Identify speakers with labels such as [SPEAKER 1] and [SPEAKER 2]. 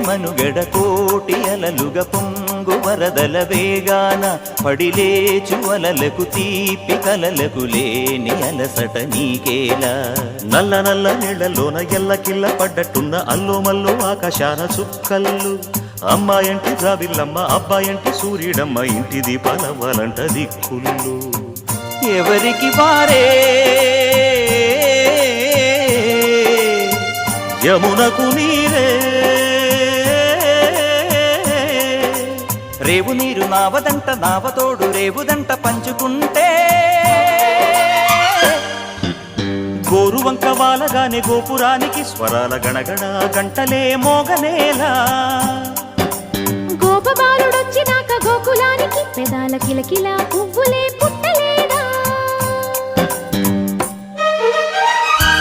[SPEAKER 1] మనుగడ కోటి అలలుగ పొంగు వరదల వేగాన పడిలేచు అలలకు తీపి కలలకు లేని అలసట నీకేలా నల్ల నల్ల నీళ్లలోన ఎల్లకిల్ల పడ్డట్టున్న అల్లో మల్లో ఆకాశాన చుక్కల్లు అమ్మాయంటి జాబిల్లమ్మ అబ్బాయంటి సూర్యుడమ్మ ఇంటి దీపాలవ్వాలంట దిక్కుళ్ళు ఎవరికి వారే యమునకు నీరే రేవు నీరు నావదంట నావతోడు రేవుదంట పంచుకుంటే గోరువంక వాలగానే గోపురానికి స్వరాల గణగణ గంటలే మోగనేలా
[SPEAKER 2] గోపబాలుడొచ్చినాక గోకులానికి పెదాల కిలకిల పువ్వులే పుట్టలే